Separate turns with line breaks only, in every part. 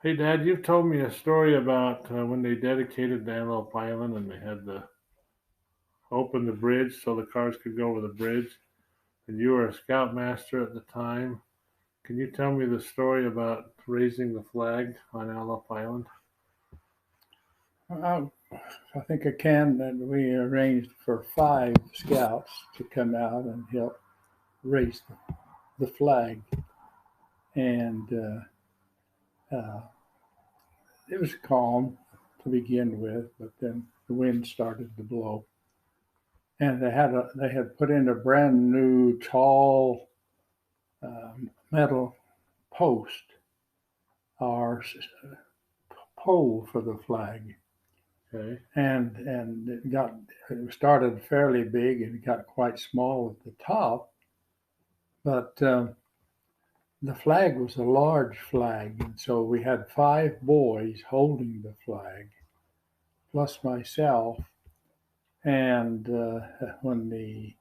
Hey, Dad, you've told me a story about when they dedicated the Antelope Island and they had to open the bridge so the cars could go over the bridge. And you were a scoutmaster at the time. Can you tell me the story about raising the flag on Antelope Island?
I, I think I can. That we arranged for 5 scouts to come out and help raise the flag, and it was calm to begin with, but then the wind started to blow, and they had put in a brand new tall metal post or pole for the flag,
Okay.
and it started fairly big and got quite small at the top, but the flag was a large flag, and so we had 5 boys holding the flag, plus myself. And when the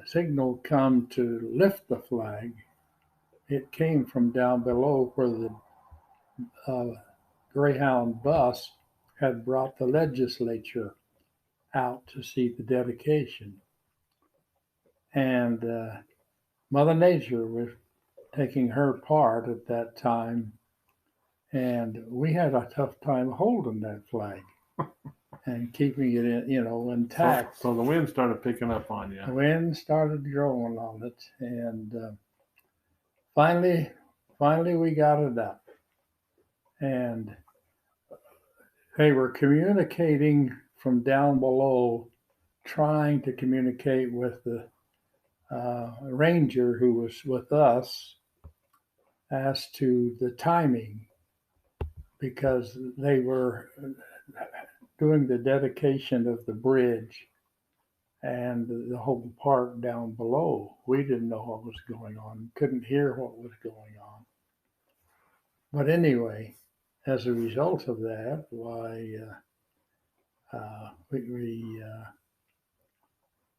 signal come to lift the flag, it came from down below where the uh, Greyhound bus had brought the legislature out to see the dedication. And Mother Nature was taking her part at that time, and we had a tough time holding that flag and keeping it
So,
intact.
so the wind started picking up on you.
The wind started growing on it, and finally, finally we got it up, and they were communicating from down below, trying to communicate with the ranger who was with us as to the timing because they were doing the dedication of the bridge and the whole part down below. We didn't know what was going on, couldn't hear what was going on. But anyway, as a result of that, we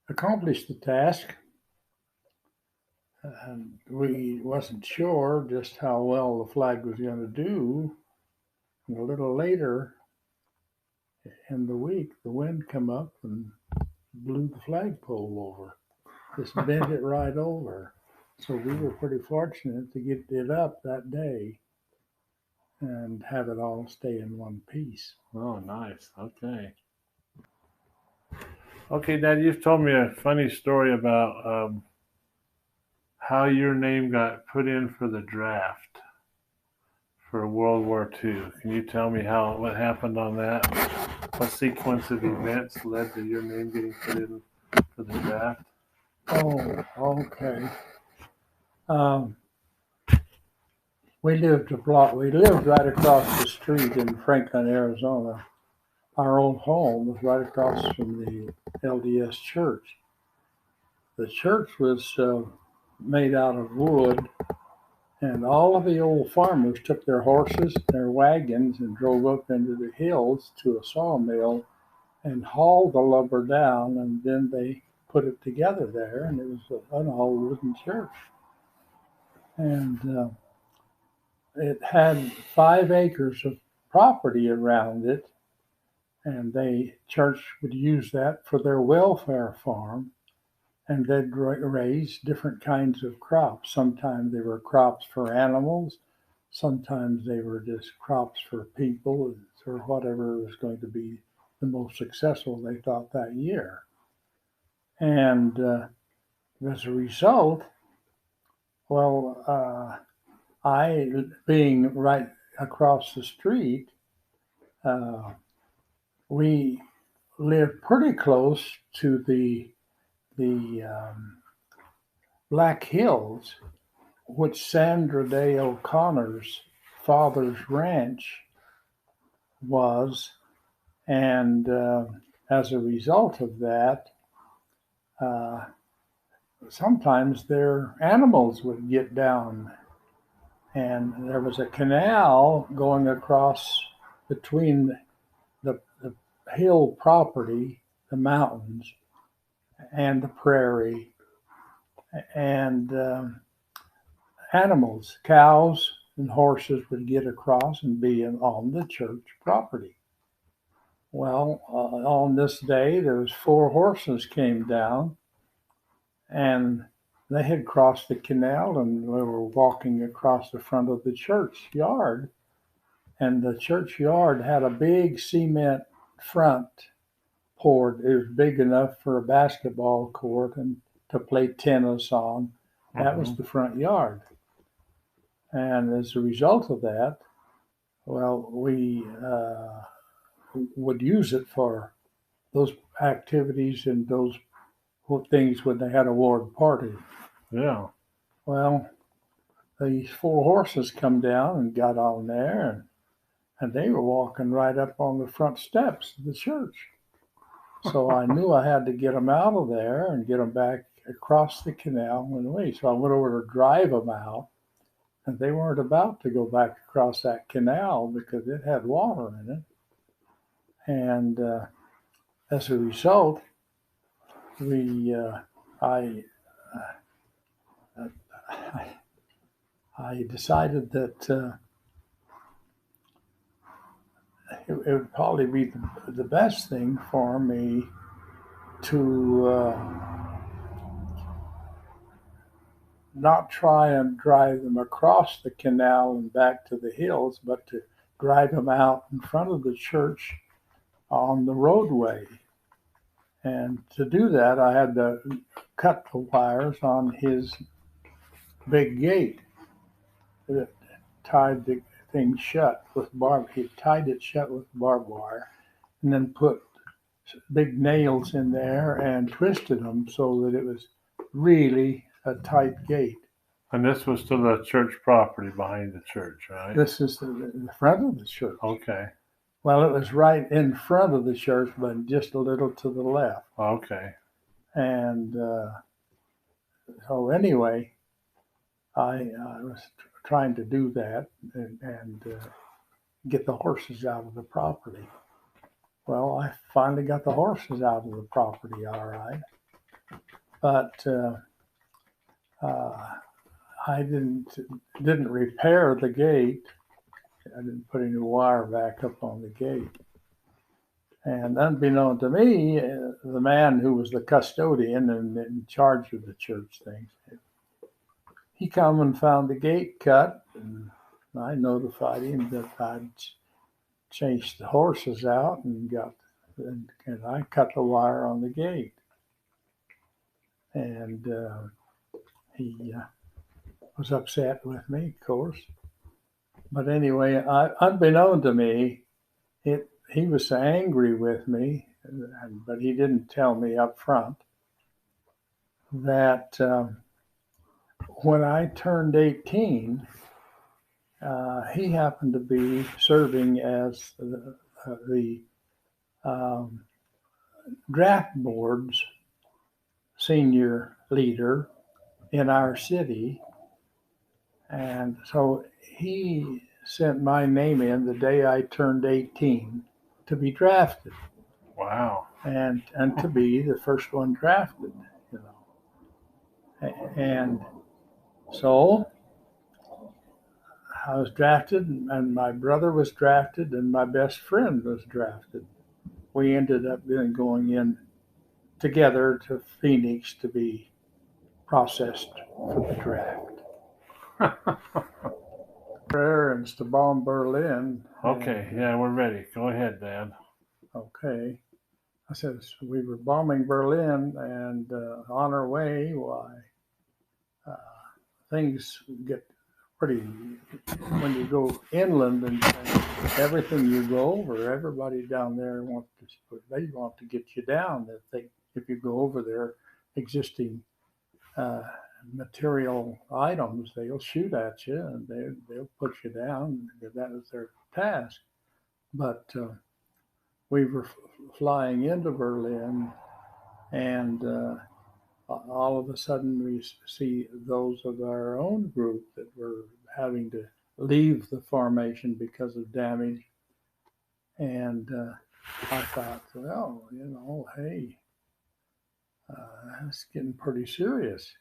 accomplished the task. And we wasn't sure just how well the flag was going to do. And a little later in the week, the wind come up and blew the flagpole over. Just bent it right over. So we were pretty fortunate to get it up that day and have it all stay in one piece.
Oh, nice. Okay. Okay, Dad, you've told me a funny story about how your name got put in for the draft for World War II. Can you tell me what happened on that? What sequence of events led to your name getting put in for the draft?
Oh, okay. Um, we lived a block. We lived right across the street in Franklin, Arizona. Our old home was right across from the LDS church. The church was made out of wood, and all of the old farmers took their horses, their wagons, and drove up into the hills to a sawmill and hauled the lumber down, and then they put it together there, and it was an all wooden church. And it had 5 acres of property around it, and the church would use that for their welfare farm, and they'd raise different kinds of crops. Sometimes they were crops for animals, sometimes they were just crops for people, or whatever was going to be the most successful they thought that year. And as a result, well, I, being right across the street, uh, we lived pretty close to the Black Hills, which Sandra Day O'Connor's father's ranch was, and as a result of that, uh, sometimes their animals would get down, and there was a canal going across between the hill property, the mountains, and the prairie, and animals, cows and horses would get across and be on the church property. Well, on this day, there was 4 horses came down, and they had crossed the canal, and they were walking across the front of the church yard. And the church yard had a big cement front poured. It was big enough for a basketball court and to play tennis on. That was
Mm-hmm.
the front yard. And as a result of that, well, we would use it for those activities and those things when they had a ward party.
Yeah.
Well, these 4 horses come down and got on there, and they were walking right up on the front steps of the church. So I knew I had to get them out of there and get them back across the canal and away. So I went over to drive them out, and they weren't about to go back across that canal because it had water in it. And as a result, I decided that it would probably be the best thing for me to not try and drive them across the canal and back to the hills, but to drive them out in front of the church on the roadway. And to do that, I had to cut the wires on his big gate that tied the thing shut with he tied it shut with barbed wire, and then put big nails in there and twisted them so that it was really a tight gate.
And this was to the church property behind the church, right?
This is the front of the church.
Okay.
Well, it was right in front of the church, but just a little to the left.
Okay.
And so anyway, I was trying to do that and get the horses out of the property. Well, I finally got the horses out of the property all right. But I didn't repair the gate. I didn't put any wire back up on the gate. And unbeknown to me, the man who was the custodian and in charge of the church things, he come and found the gate cut, and I notified him that I'd chased the horses out and I cut the wire on the gate. And he was upset with me, of course. But anyway, unbeknown to me, he was so angry with me, but he didn't tell me up front that when I turned 18, he happened to be serving as the draft board's senior leader in our city. And so he sent my name in the day I turned 18 to be drafted.
Wow.
And to be the first one drafted, you know. And so I was drafted, and my brother was drafted, and my best friend was drafted. We ended up going in together to Phoenix to be processed for the draft. And to bomb Berlin.
Okay, yeah, we're ready. Go ahead, Dad.
Okay. I said, we were bombing Berlin, and on our way, things get pretty, when you go inland and everything you go over, everybody down there they want to get you down. If you go over their existing material items, they'll shoot at you and they'll put you down. That was their task. But we were flying into Berlin, and all of a sudden we see those of our own group that were having to leave the formation because of damage. And I thought, well, hey, it's getting pretty serious.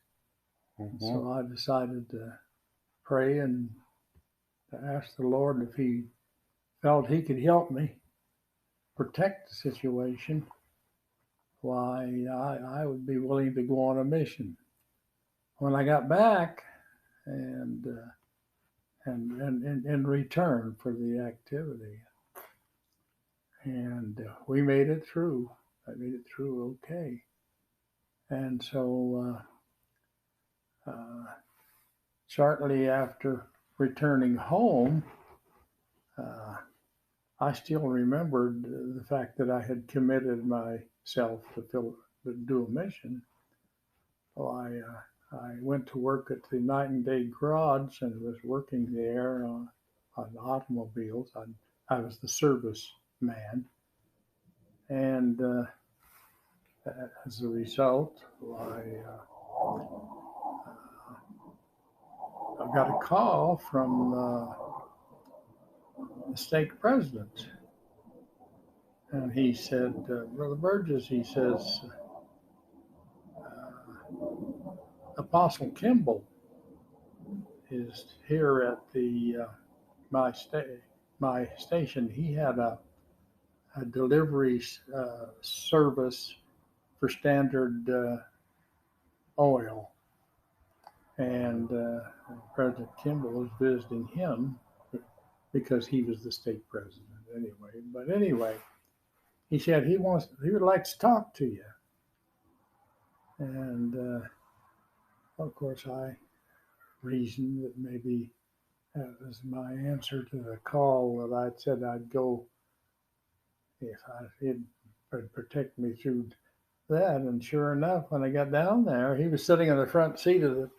Mm-hmm.
So I decided to pray and asked the Lord if He felt He could help me protect the situation. Why, I would be willing to go on a mission. When I got back, and in return for the activity, and we made it through. I made it through okay. And so shortly after returning home, uh, I still remembered the fact that I had committed myself to do a mission. So I went to work at the Night and Day Garage and was working there on automobiles. I was the service man, and as a result, I got a call from the stake president, and he said, "Brother Burgess," he says, "Apostle Kimball is here at the my station. He had a delivery service for Standard Oil, and President Kimball was visiting him because he was the state president anyway. But anyway, he said he would like to talk to you, and of course I reasoned that maybe that was my answer to the call that I'd said I'd go if he'd protect me through that. And sure enough, when I got down there, he was sitting in the front seat of the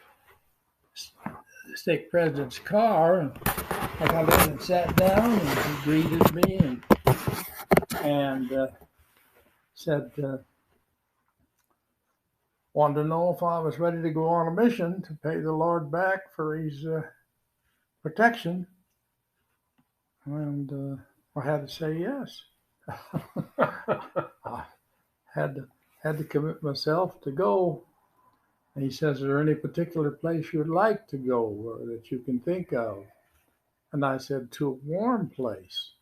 stake president's car, and I got in and sat down, and he greeted me and said, wanted to know if I was ready to go on a mission to pay the Lord back for His protection, and I had to say yes. I had to commit myself to go. And he says, "Is there any particular place you'd like to go or that you can think of?" And I said, "To a warm place,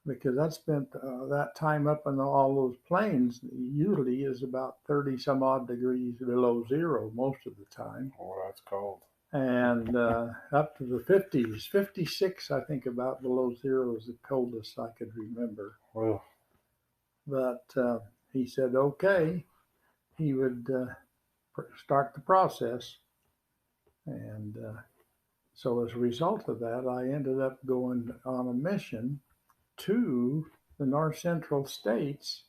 because I spent that time up in all those plains. Usually is about 30 some odd degrees below zero most of the time."
Oh, that's cold.
And up to the 50s, 56, I think, about below zero is the coldest I could remember.
Well,
But he said, okay, he would start the process. And so as a result of that, I ended up going on a mission to the north central states,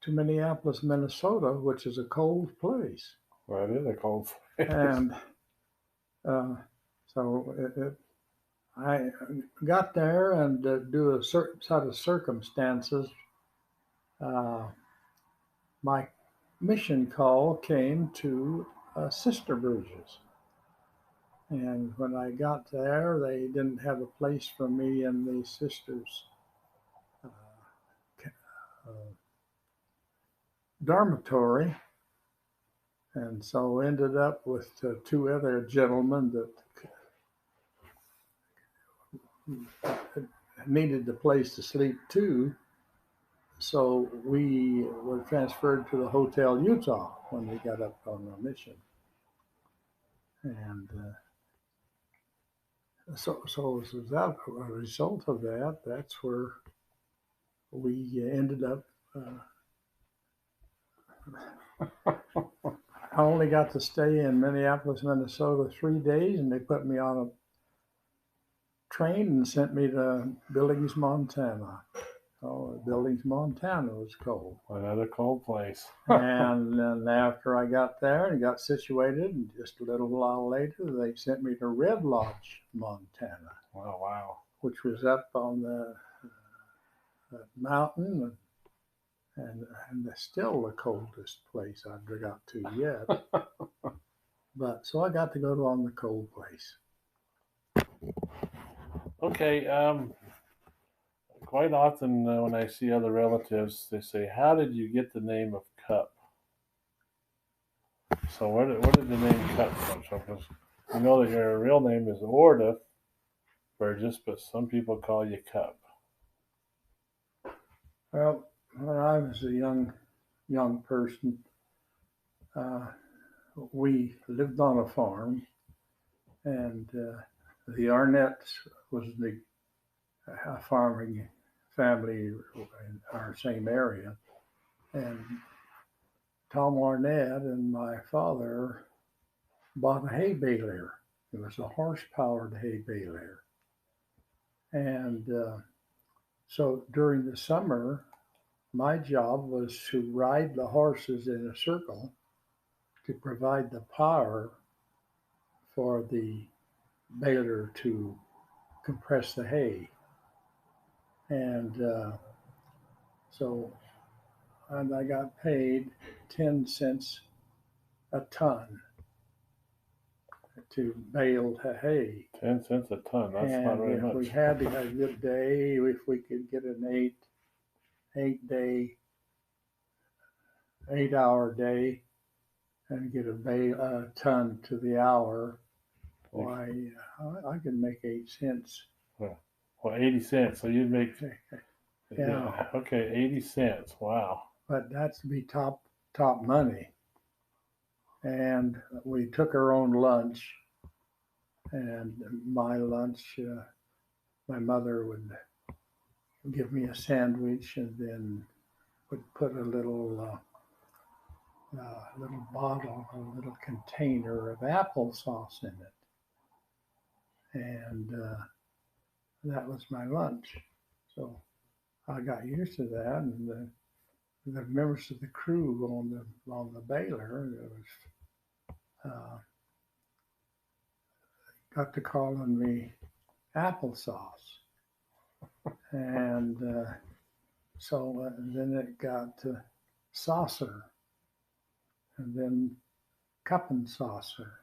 to Minneapolis, Minnesota, which is a cold place.
that is a cold place.
And so I got there, and due to a certain set of circumstances, my mission call came to Sister Bruises. And when I got there, they didn't have a place for me in the sisters' dormitory. And so ended up with two other gentlemen that needed a place to sleep too. So we were transferred to the Hotel Utah when we got up on our mission. And so as a result of that, that's where we ended up. I only got to stay in Minneapolis, Minnesota 3 days, and they put me on a train and sent me to Billings, Montana. Oh, Billings, Montana was cold.
Another cold place.
And then after I got there and got situated, and just a little while later, they sent me to Red Lodge, Montana.
Oh, wow.
Which was up on the mountain, and still the coldest place I've got to yet. But so I got to go on the cold place.
Okay. Quite often when I see other relatives, they say, "How did you get the name of Cup?" So where did the name Cup come from? Because you know that your real name is Ordeth, Burgess, but some people call you Cup.
Well, when I was a young person, uh, we lived on a farm, and the Arnett's was the farming family in our same area, and Tom Arnett and my father bought a hay baler. It was a horse-powered hay baler, and so during the summer, my job was to ride the horses in a circle to provide the power for the baler to compress the hay. And so, and I got paid 10 cents a ton to bale the hay.
10 cents a ton. That's not
And
very
if
much.
we had a good day, if we could get an 8 hour day and get a ton to the hour, why, I could make 8 cents.
Well, 80 cents. So you'd make,
Yeah,
okay, 80 cents. Wow.
but that's to be top money. And we took our own lunch, and my lunch, my mother would give me a sandwich, and then would put a little bottle, a little container of applesauce in it, and that was my lunch. So I got used to that, and the members of the crew on the baler, it was got to calling me applesauce, and so then it got to saucer, and then cup and saucer,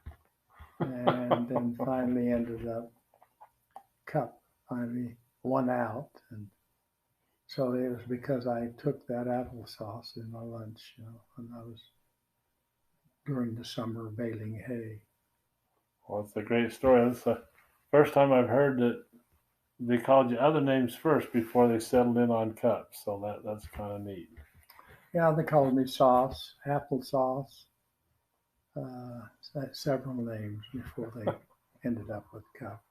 and then finally ended up cup. Finally won out, and so it was because I took that applesauce in my lunch, when I was during the summer baling hay.
Well, it's a great story. That's the first time I've heard that they called you other names first before they settled in on Cup. So that's kind of neat.
Yeah, they called me sauce, applesauce, uh, several names before they ended up with cup.